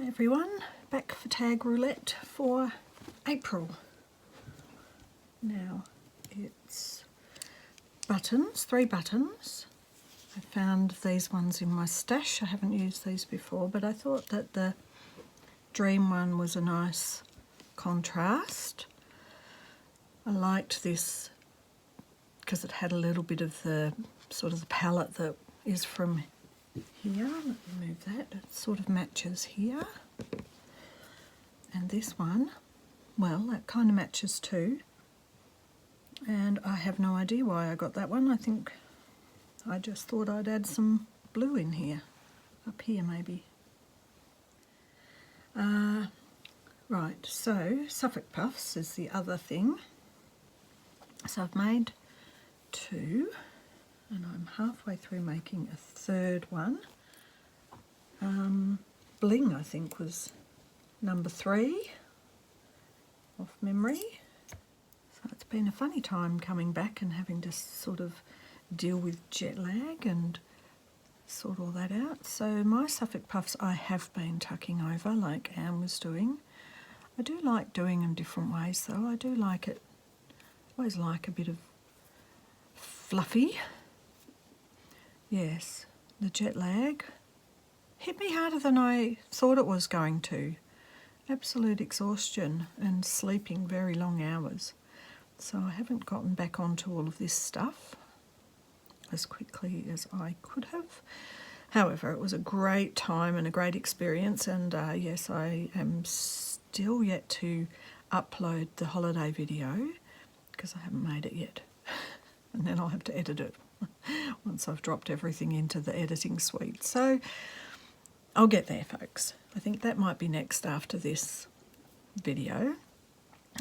Hi everyone, back for tag roulette for April. Now it's buttons, 3 buttons. I found these ones in my stash. I haven't used these before, but I thought that the dream one was a nice contrast. I liked this because it had a little bit of the sort of the palette that is from here. Let me move that. It sort of matches here. And this one, well, that kind of matches too. And I have no idea why I got that one. I think I just thought I'd add some blue in here. Up here maybe. Right, so Suffolk puffs is the other thing. So I've made 2. And I'm halfway through making a 3rd one. Bling, I think, was number 3 off memory. So it's been a funny time coming back and having to sort of deal with jet lag and sort all that out. So my Suffolk puffs I have been tucking over like Anne was doing. I do like doing them different ways though. I do like it, always like a bit of fluffy. Yes, the jet lag hit me harder than I thought it was going to. Absolute exhaustion and sleeping very long hours. So I haven't gotten back onto all of this stuff as quickly as I could have. However, it was a great time and a great experience, and yes, I am still yet to upload the holiday video because I haven't made it yet. And then I'll have to edit it once I've dropped everything into the editing suite. So I'll get there, folks. I think that might be next after this video.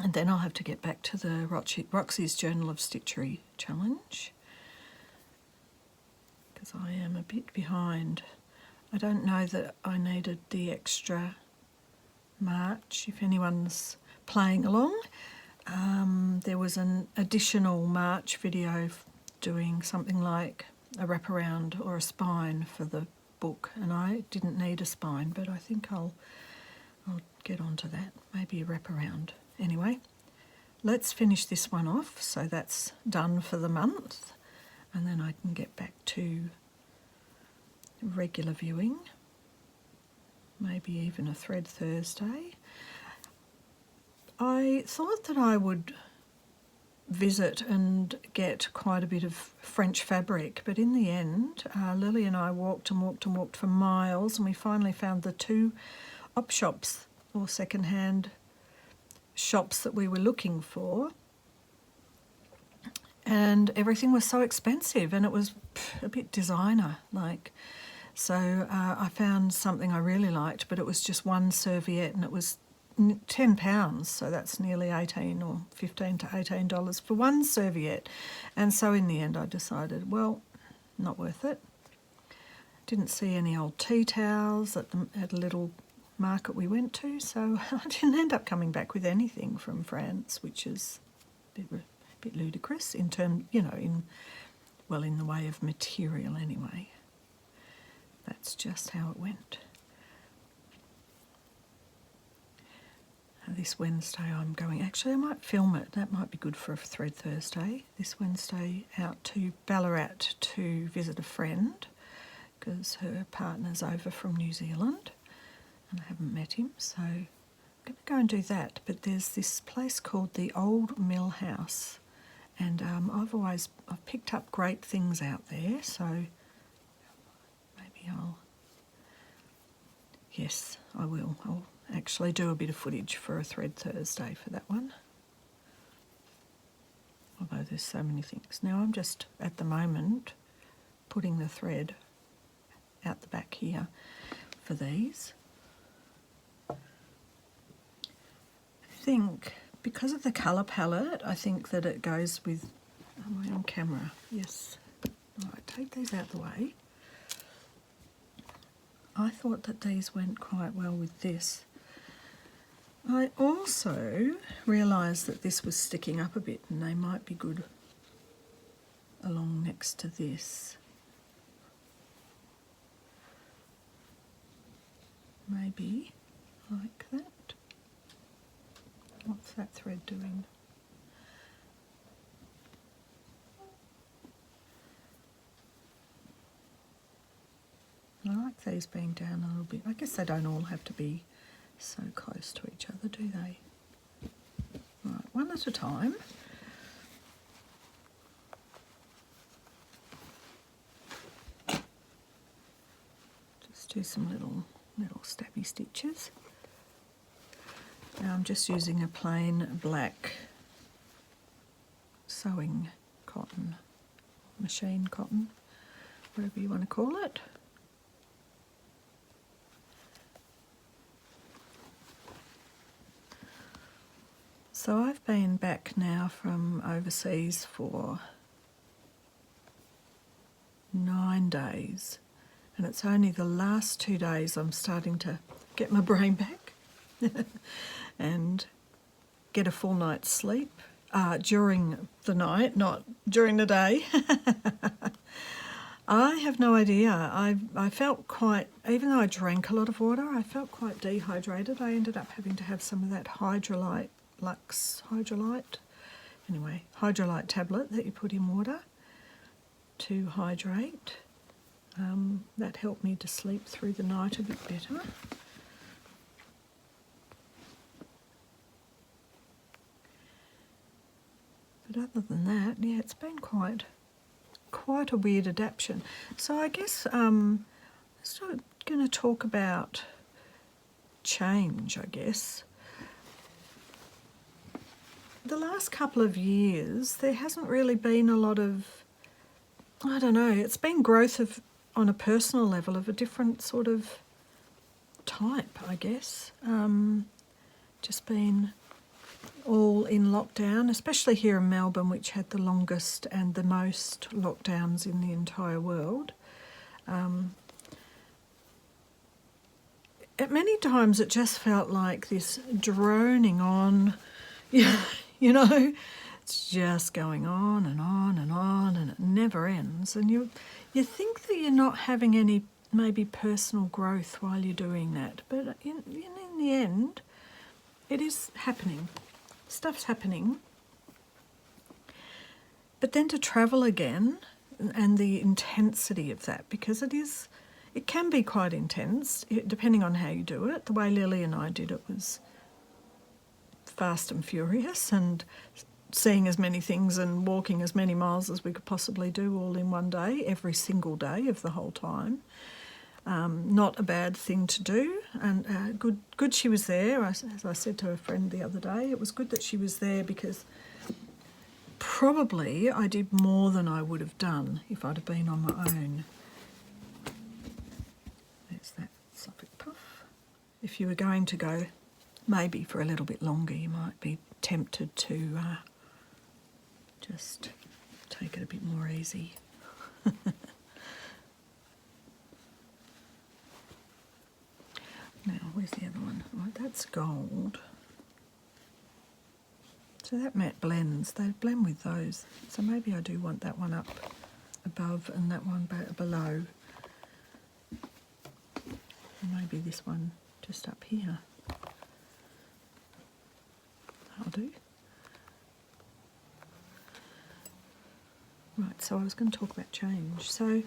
And then I'll have to get back to the Roxy's Journal of Stitchery challenge because I am a bit behind. I don't know that I needed the extra March. If anyone's playing along, there was an additional March video doing something like a wraparound or a spine for the book, and I didn't need a spine, but I think I'll get onto that, maybe a wraparound. Anyway, let's finish this one off, so that's done for the month, and then I can get back to regular viewing, maybe even a thread Thursday. I thought that I would visit and get quite a bit of French fabric, but in the end Lily and I walked and walked and walked for miles, and we finally found the 2 op shops or second-hand shops that we were looking for, and everything was so expensive and it was a bit designer like. So I found something I really liked, but it was just one serviette and it was £10, so that's nearly $18 or $15 to $18 for one serviette. And so in the end I decided, well, not worth it. Didn't see any old tea towels at a little market we went to, so I didn't end up coming back with anything from France, which is a bit ludicrous in terms, you know, in the way of material anyway. That's just how it went. This Wednesday I'm going, actually I might film it, that might be good for a thread Thursday. This Wednesday out to Ballarat to visit a friend because her partner's over from New Zealand and I haven't met him, so I'm going to go and do that. But there's this place called the Old Mill House, and I've picked up great things out there, so maybe I will. I'll actually do a bit of footage for a thread Thursday for that one. Although there's so many things. Now I'm just, at the moment, putting the thread out the back here for these. I think, because of the colour palette, I think that it goes with... Am I on camera? Yes. Alright, take these out the way. I thought that these went quite well with this. I also realised that this was sticking up a bit and they might be good along next to this. Maybe like that. What's that thread doing? I like these being down a little bit. I guess they don't all have to be so close to each other, do they? Right, one at a time. Just do some little stabby stitches. Now I'm just using a plain black sewing cotton, machine cotton, whatever you want to call it. So I've been back now from overseas for 9 days, and it's only the last 2 days I'm starting to get my brain back and get a full night's sleep during the night, not during the day. I have no idea. I felt quite, even though I drank a lot of water, I felt quite dehydrated. I ended up having to have some of that hydrolyte, Lux hydrolyte, anyway, hydrolyte tablet that you put in water to hydrate. That helped me to sleep through the night a bit better. But other than that, yeah, it's been quite a weird adaptation. So I guess I'm sort of going to talk about change, I guess. The last couple of years, there hasn't really been a lot of, I don't know, it's been growth on a personal level of a different sort of type, I guess. Just been all in lockdown, especially here in Melbourne, which had the longest and the most lockdowns in the entire world. At many times it just felt like this droning on, you know, it's just going on and on and on, and it never ends. And you think that you're not having any maybe personal growth while you're doing that, but in the end, it is happening. Stuff's happening. But then to travel again, and the intensity of that, because it can be quite intense, depending on how you do it. The way Lily and I did it was fast and furious, and seeing as many things and walking as many miles as we could possibly do all in one day, every single day of the whole time. Not a bad thing to do, and good she was there. As I said to a friend the other day, it was good that she was there, because probably I did more than I would have done if I'd have been on my own. There's that Suffolk puff. If you were going to go maybe for a little bit longer, you might be tempted to just take it a bit more easy. Now, where's the other one? Right, that's gold. So that matte blends. They blend with those. So maybe I do want that one up above and that one below. And maybe this one just up here. That'll do. Right, so I was going to talk about change. So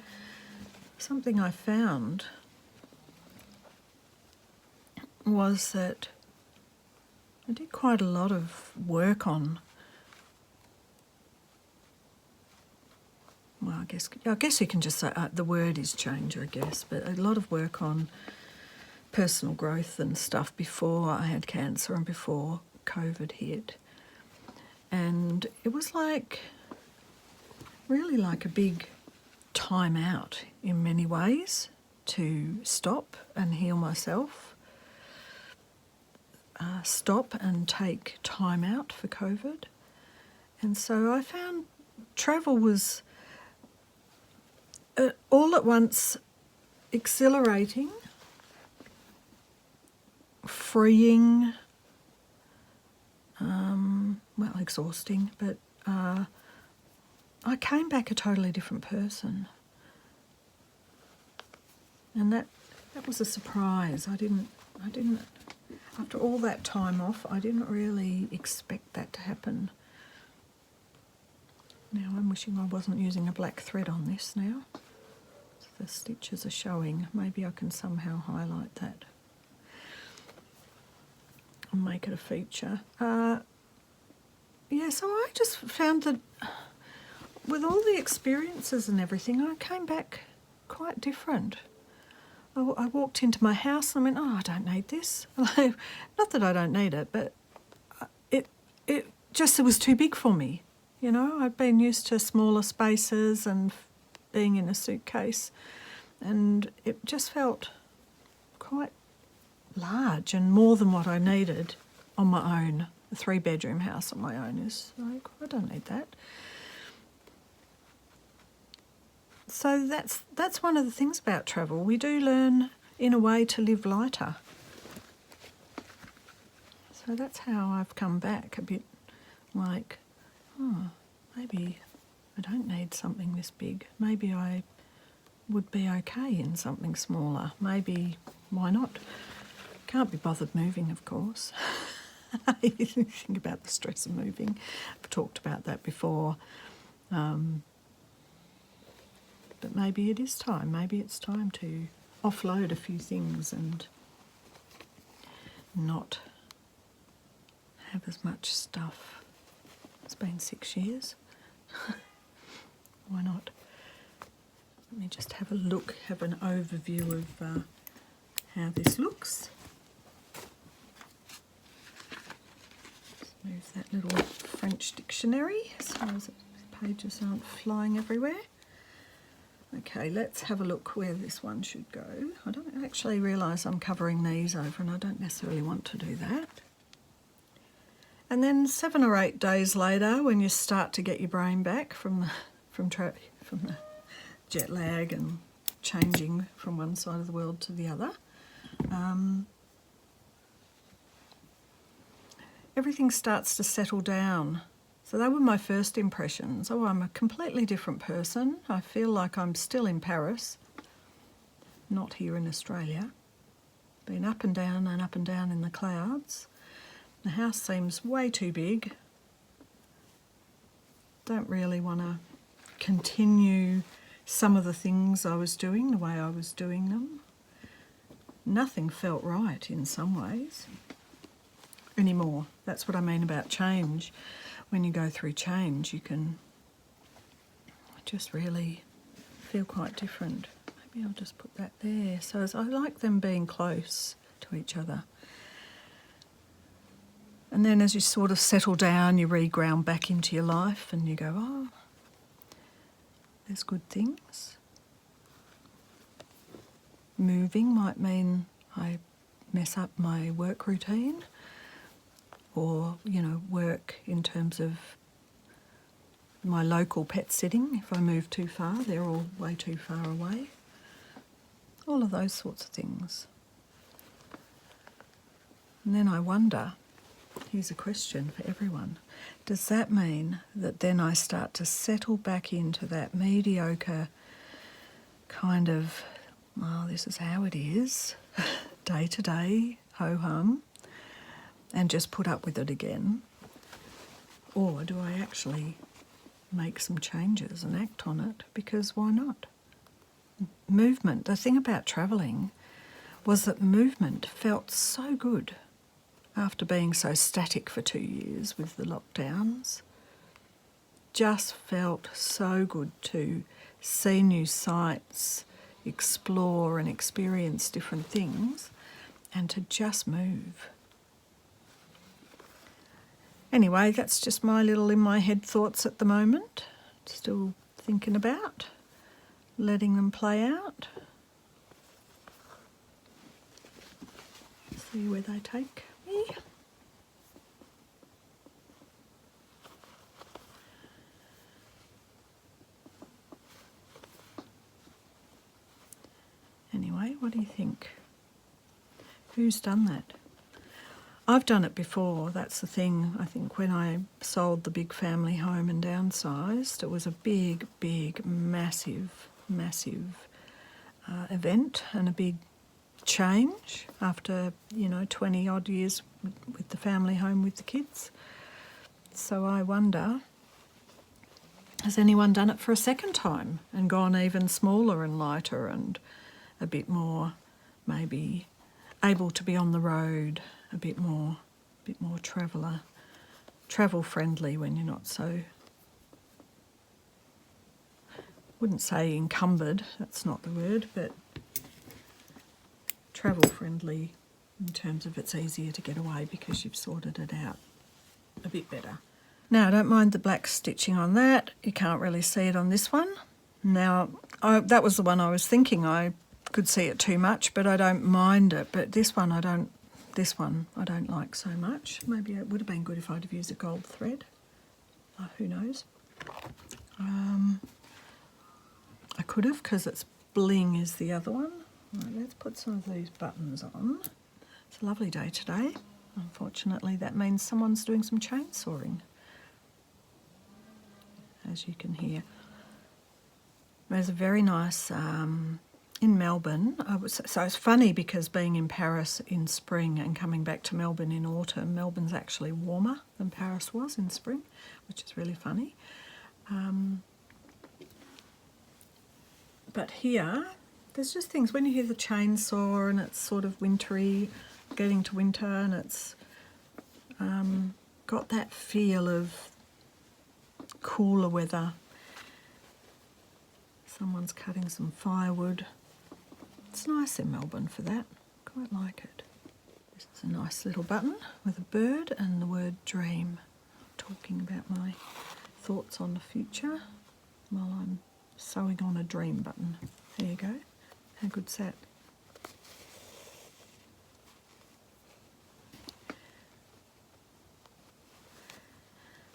something I found was that I did quite a lot of work on, well, I guess you can just say the word is change, I guess, but a lot of work on personal growth and stuff before I had cancer and before COVID hit. And it was really like a big time out in many ways to stop and heal myself. Stop and take time out for COVID. And so I found travel was all at once exhilarating, freeing, well, exhausting, but I came back a totally different person. And that was a surprise. I didn't After all that time off, I didn't really expect that to happen. Now I'm wishing I wasn't using a black thread on this now. The stitches are showing. Maybe I can somehow highlight that and make it a feature. Yeah, so I just found that with all the experiences and everything, I came back quite different. I walked into my house and I went, oh, I don't need this. Not that I don't need it, but it was too big for me. You know, I've been used to smaller spaces and being in a suitcase, and it just felt quite large and more than what I needed on my own. A 3-bedroom house on my own is like, I don't need that. So that's one of the things about travel. We do learn, in a way, to live lighter. So that's how I've come back, a bit like, oh, maybe I don't need something this big. Maybe I would be okay in something smaller. Maybe, why not? Can't be bothered moving, of course. You think about the stress of moving. I've talked about that before. But maybe it is time. Maybe it's time to offload a few things and not have as much stuff. It's been 6 years. Why not? Let me just have a look, have an overview of how this looks. Just move that little French dictionary so the pages aren't flying everywhere. Okay, let's have a look where this one should go. I don't actually realise I'm covering these over, and I don't necessarily want to do that. And then 7 or 8 days later, when you start to get your brain back from the jet lag and changing from one side of the world to the other, everything starts to settle down. So they were my first impressions. Oh, I'm a completely different person. I feel like I'm still in Paris, not here in Australia. Been up and down in the clouds. The house seems way too big. Don't really want to continue some of the things I was doing the way I was doing them. Nothing felt right in some ways anymore. That's what I mean about change. When you go through change, you can just really feel quite different. Maybe I'll just put that there. So I like them being close to each other. And then as you sort of settle down, you reground back into your life and you go, oh, there's good things. Moving might mean I mess up my work routine, or, you know, work in terms of my local pet sitting. If I move too far, they're all way too far away. All of those sorts of things. And then I wonder, here's a question for everyone, does that mean that then I start to settle back into that mediocre kind of, well, this is how it is, day to day, ho-hum, and just put up with it again? Or do I actually make some changes and act on it? Because why not? Movement, the thing about travelling was that movement felt so good after being so static for 2 years with the lockdowns. Just felt so good to see new sights, explore and experience different things, and to just move. Anyway, that's just my little in my head thoughts at the moment. Still thinking about, letting them play out. See where they take me. Anyway, what do you think? Who's done that? I've done it before, that's the thing. I think when I sold the big family home and downsized, it was a big, massive event and a big change after, 20 odd years with the family home with the kids. So I wonder, has anyone done it for a second time and gone even smaller and lighter and a bit more maybe able to be on the road, a bit more travel friendly when you're not so, wouldn't say encumbered, that's not the word, but travel friendly in terms of it's easier to get away because you've sorted it out a bit better. Now, I don't mind the black stitching on that. You can't really see it on this one. Now, that was the one I was thinking I could see it too much, but I don't mind it. But this one I don't like so much. Maybe it would have been good if I'd have used a gold thread. Who knows? I could have, because it's bling is the other one. Right, let's put some of these buttons on. It's a lovely day today. Unfortunately, that means someone's doing some chainsawing, as you can hear. There's a very nice, in Melbourne, so it's funny because being in Paris in spring and coming back to Melbourne in autumn, Melbourne's actually warmer than Paris was in spring, which is really funny. But here, there's just things, when you hear the chainsaw and it's sort of wintry, getting to winter, and it's got that feel of cooler weather. Someone's cutting some firewood. It's nice in Melbourne for that. Quite like it. This is a nice little button with a bird and the word dream. Talking about my thoughts on the future while I'm sewing on a dream button. There you go. How good's that?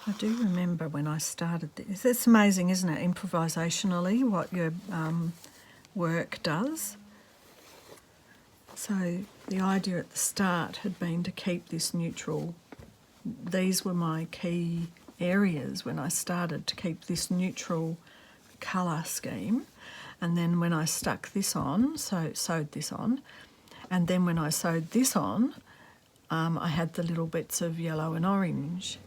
I do remember when I started this. It's amazing, isn't it, improvisationally, what your work does. So the idea at the start had been to keep this neutral. These were my key areas when I started, to keep this neutral colour scheme. And then when I stuck this on, sewed this on, and then when I sewed this on, I had the little bits of yellow and orange.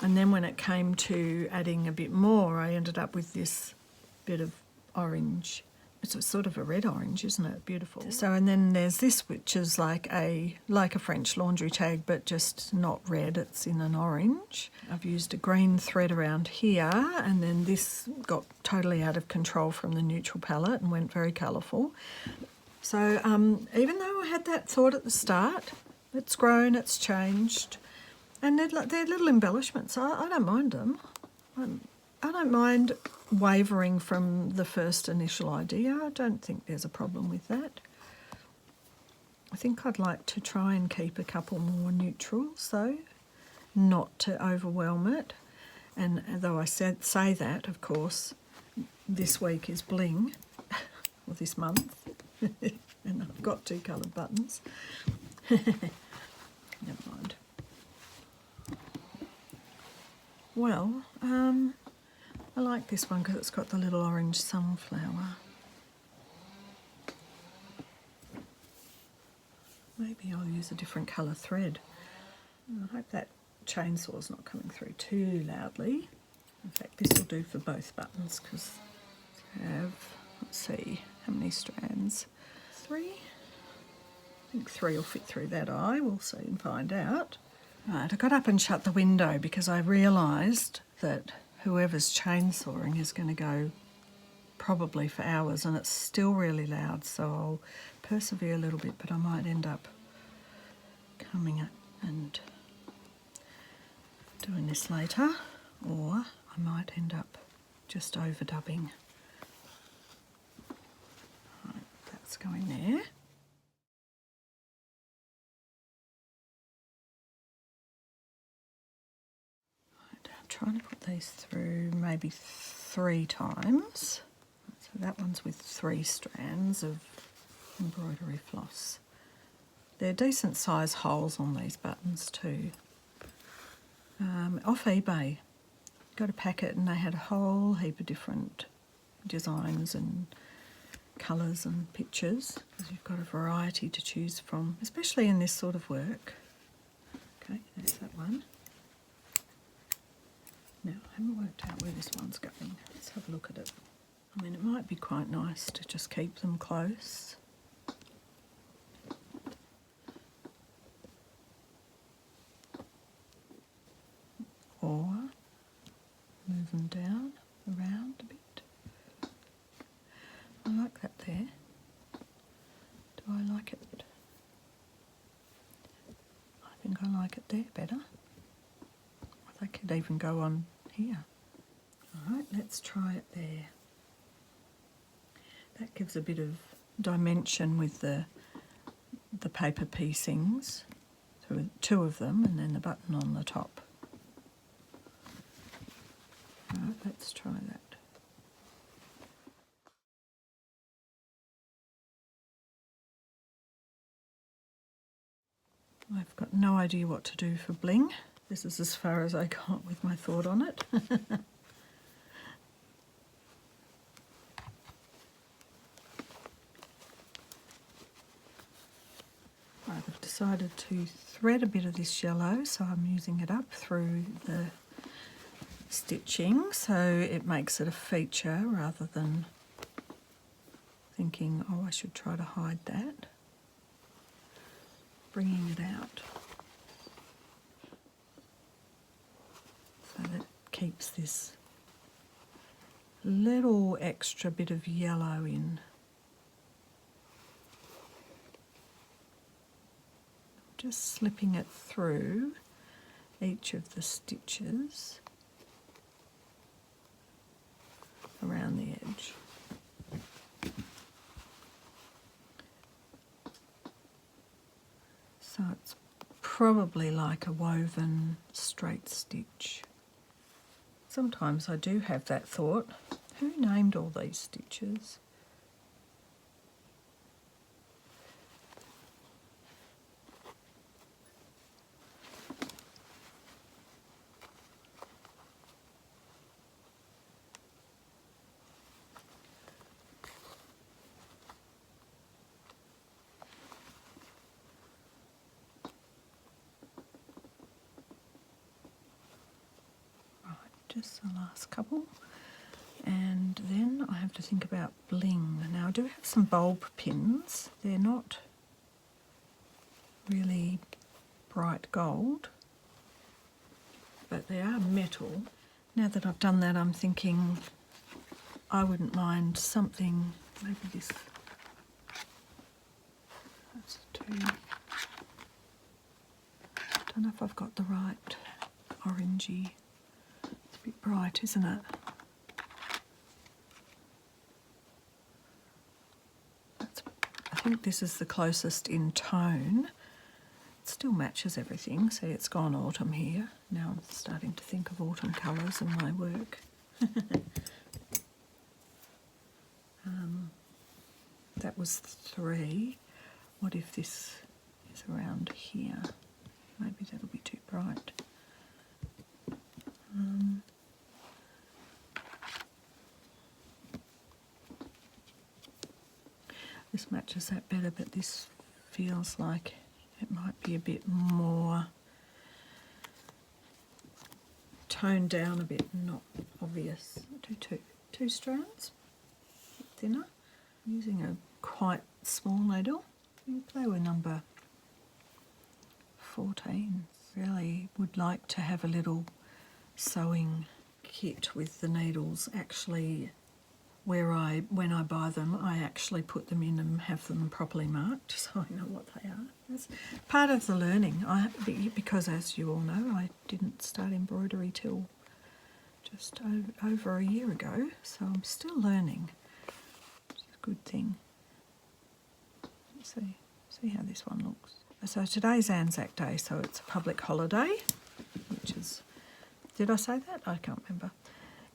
And then when it came to adding a bit more, I ended up with this bit of orange. It's sort of a red orange, isn't it? Beautiful. So, and then there's this, which is like a French laundry tag, but just not red, it's in an orange. I've used a green thread around here, and then this got totally out of control from the neutral palette and went very colourful. So even though I had that thought at the start, it's grown, it's changed. And they're little embellishments. I don't mind them. I don't mind wavering from the first initial idea. I don't think there's a problem with that. I think I'd like to try and keep a couple more neutrals, though, not to overwhelm it. And though I say that, of course, this week is bling, or this month, and I've got 2 coloured buttons. Never mind. Well, I like this one because it's got the little orange sunflower. Maybe I'll use a different colour thread. I hope that chainsaw's not coming through too loudly. In fact, this will do for both buttons because I have, let's see, how many strands? 3? I think 3 will fit through that eye. We'll see and find out. Right, I got up and shut the window because I realised that whoever's chainsawing is going to go probably for hours, and it's still really loud, so I'll persevere a little bit, but I might end up coming up and doing this later, or I might end up just overdubbing. Right, that's going there. Trying to put these through maybe 3 times. So that one's with 3 strands of embroidery floss. They're decent size holes on these buttons too. Off eBay, got a packet and they had a whole heap of different designs and colours and pictures, because you've got a variety to choose from, especially in this sort of work. Okay, there's that one. Now, I haven't worked out where this one's going. Let's have a look at it. I mean, it might be quite nice to just keep them close. Or move them down, around a bit. I like that there. Do I like it? I think I like it there better. They could even go on here. Alright, let's try it there. That gives a bit of dimension with the paper piecings. So two of them and then the button on the top. Alright, let's try that. I've got no idea what to do for bling. This is as far as I got with my thought on it. I've decided to thread a bit of this yellow, so I'm using it up through the stitching, so it makes it a feature rather than thinking, oh, I should try to hide that. Bringing it out so that it keeps this little extra bit of yellow in. Just slipping it through each of the stitches around the edge. So it's probably like a woven straight stitch. Sometimes I do have that thought, who named all these stitches? Just the last couple, and then I have to think about bling. Now I do have some bulb pins. They're not really bright gold, but they are metal. Now that I've done that, I'm thinking I wouldn't mind something, maybe this, that's too, I don't know if I've got the right orangey. Bit bright, isn't it? I think this is the closest in tone. It still matches everything. See, it's gone autumn here. Now I'm starting to think of autumn colours in my work. That was 3. What if this is around here? Maybe that'll be too bright. This matches that better, but this feels like it might be a bit more toned down a bit, not obvious. Do two strands, a bit thinner. I'm using a quite small needle. I think they were number 14. Really would like to have a little sewing kit with the needles actually when I buy them, I actually put them in and have them properly marked so I know what they are. That's part of the learning. Because as you all know, I didn't start embroidery till just over a year ago, so I'm still learning. It's a good thing. Let's see how this one looks. So today's Anzac Day, so it's a public holiday, which is, did I say that? I can't remember.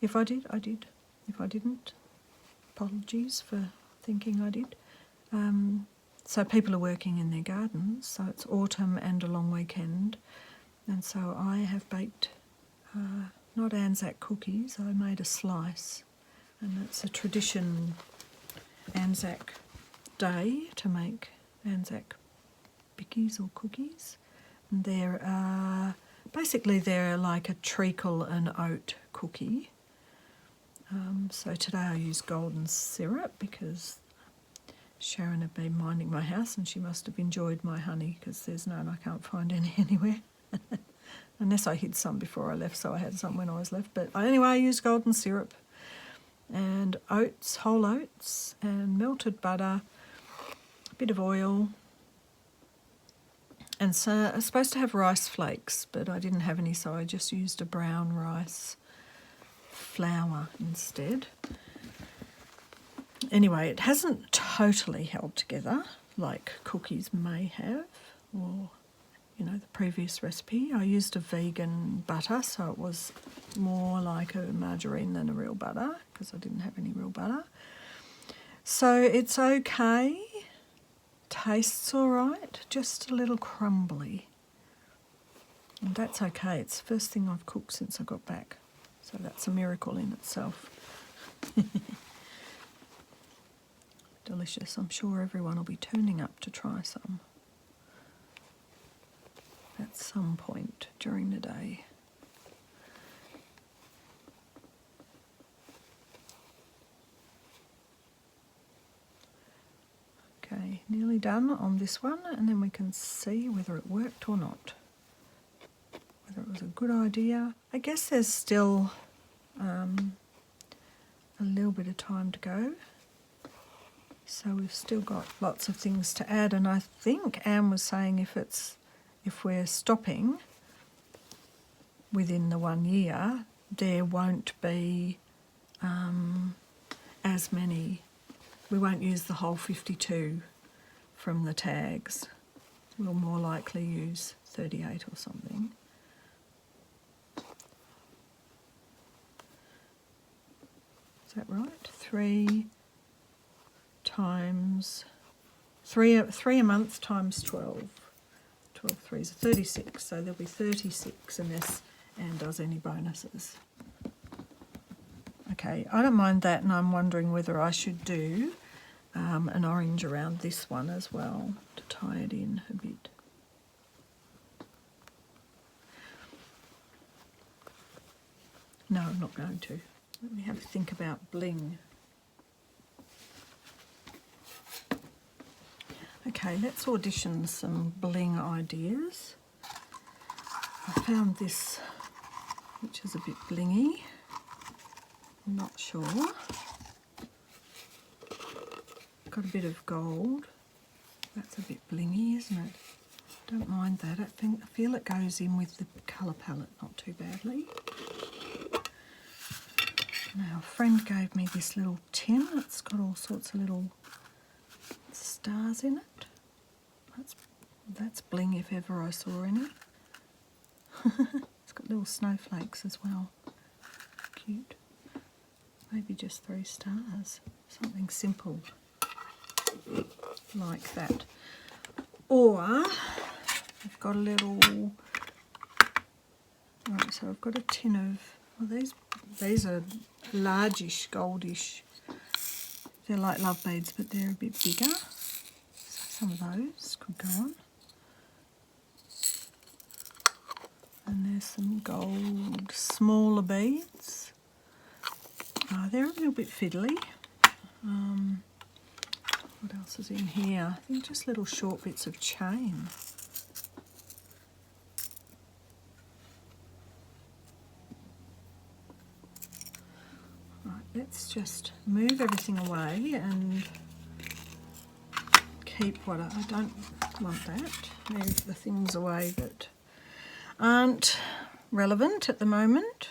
If I did, I did. If I didn't, apologies for thinking I did. So people are working in their gardens, so it's autumn and a long weekend, and so I have baked not Anzac cookies, I made a slice, and it's a tradition Anzac Day to make Anzac bickies or cookies. And they're like a treacle and oat cookie. So today I used golden syrup because Sharon had been minding my house and she must have enjoyed my honey, because there's none, I can't find any anywhere. Unless I hid some before I left, so I had some when I was left. But anyway, I used golden syrup and oats, whole oats, and melted butter, a bit of oil. And so I was supposed to have rice flakes, but I didn't have any, so I just used a brown rice flour instead. Anyway, it hasn't totally held together like cookies may have, or the previous recipe. I used a vegan butter, so it was more like a margarine than a real butter because I didn't have any real butter. So it's okay. Tastes all right, just a little crumbly. And that's okay. It's the first thing I've cooked since I got back. So that's a miracle in itself. Delicious. I'm sure everyone will be turning up to try some at some point during the day. Okay, nearly done on this one, and then we can see whether it worked or not. Whether it was a good idea. I guess there's still a little bit of time to go. So we've still got lots of things to add, and I think Anne was saying if we're stopping within the 1 year, there won't be as many. We won't use the whole 52 from the tags. We'll more likely use 38 or something. Is that right? 3 times 3 a month times 12. 12 threes are 36, so there'll be 36 unless Anne does any bonuses. Okay, I don't mind that, and I'm wondering whether I should do an orange around this one as well to tie it in a bit. No, I'm not going to. Let me have a think about bling. Okay, let's audition some bling ideas. I found this, which is a bit blingy. I'm not sure. Got a bit of gold. That's a bit blingy, isn't it? Don't mind that. I feel it goes in with the colour palette not too badly. Now, a friend gave me this little tin. It's got all sorts of little stars in it. That's bling if ever I saw any. It's got little snowflakes as well. Cute. Maybe just 3 stars. Something simple like that. Or I've got a little... Right, so I've got a tin of... Well, these are largish, goldish. They're like love beads, but they're a bit bigger. So some of those could go on. And there's some gold smaller beads. They're a little bit fiddly. What else is in here? I think just little short bits of chain. Right, let's just move everything away and keep what I don't want that. Move the things away that aren't relevant at the moment.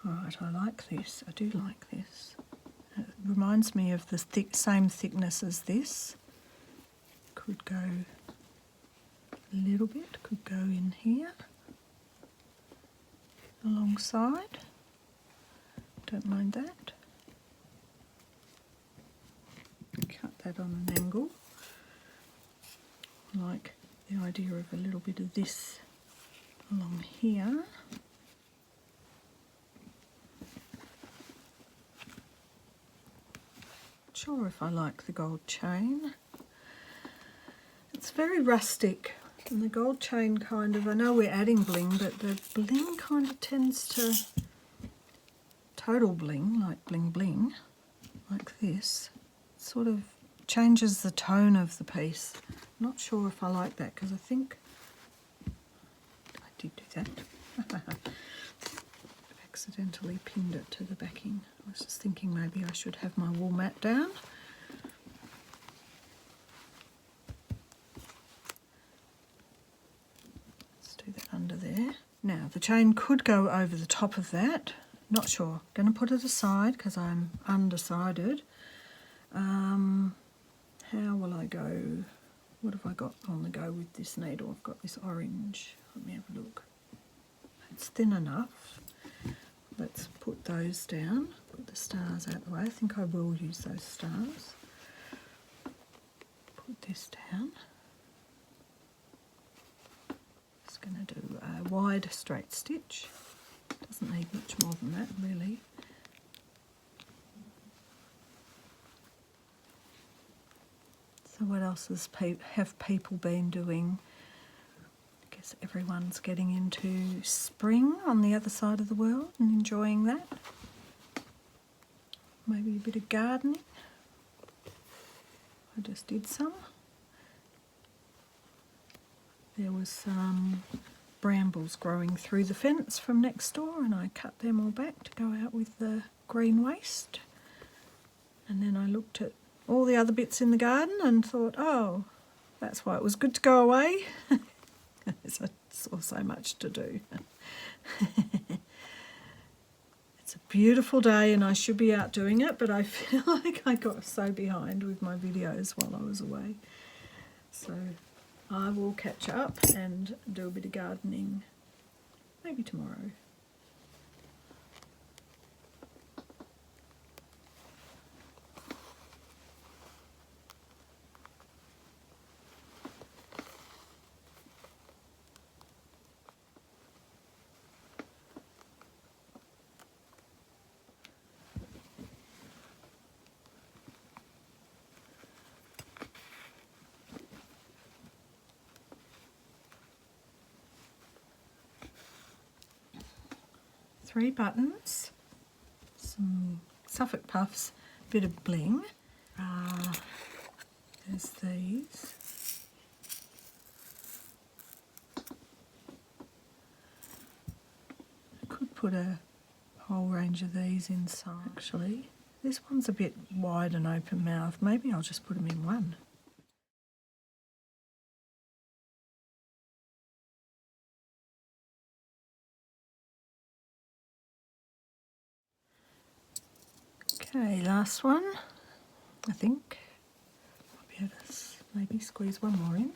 Right, I like this. I do like this. It reminds me of the same thickness as this. Could go a little bit, could go in here, alongside. Don't mind that. that on an angle. I like the idea of a little bit of this along here. Not sure if I like the gold chain. It's very rustic, and the gold chain kind of, I know we're adding bling, but the bling kind of tends to, total bling, like bling bling, like this, sort of changes the tone of the piece. I'm not sure if I like that, because I think I did do that. I've accidentally pinned it to the backing. I was just thinking maybe I should have my wool mat down. Let's do that under there. Now the chain could go over the top of that. Not sure. Going to put it aside because I'm undecided. How will I go? What have I got on the go with this needle? I've got this orange. Let me have a look. It's thin enough. Let's put those down. Put the stars out the way. I think I will use those stars. Put this down. Just going to do a wide straight stitch. Doesn't need much more than that, really. So what else have people been doing? I guess everyone's getting into spring on the other side of the world and enjoying that. Maybe a bit of gardening. I just did some. There was some brambles growing through the fence from next door, and I cut them all back to go out with the green waste. And then I looked at all the other bits in the garden and thought, oh, that's why it was good to go away. There's so much to do. It's a beautiful day and I should be out doing it, but I feel like I got so behind with my videos while I was away. So I will catch up and do a bit of gardening maybe tomorrow. Three buttons, some Suffolk puffs, a bit of bling. There's these. I could put a whole range of these inside. Actually, this one's a bit wide and open mouth. Maybe I'll just put them in one. Okay, last one, I think. I'll be able to maybe squeeze one more in.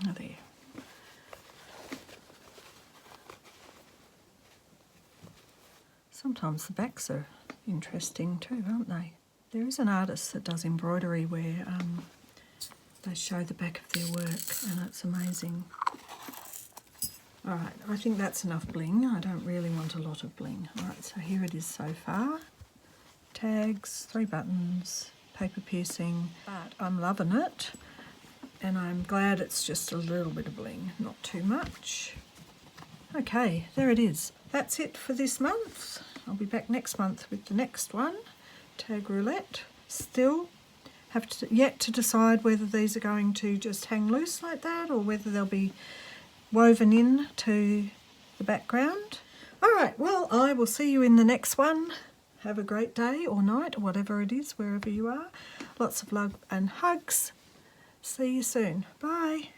Oh, there. Sometimes the backs are interesting too, aren't they? There is an artist that does embroidery where they show the back of their work and it's amazing. Alright, I think that's enough bling. I don't really want a lot of bling. Alright, so here it is so far. Tags, 3 buttons, paper piercing, but I'm loving it and I'm glad it's just a little bit of bling, not too much. Okay, there it is. That's it for this month. I'll be back next month with the next one, Tag Roulette. Still have yet to decide whether these are going to just hang loose like that or whether they'll be woven in to the background. All right, well, I will see you in the next one. Have a great day or night or whatever it is, wherever you are. Lots of love and hugs. See you soon. Bye.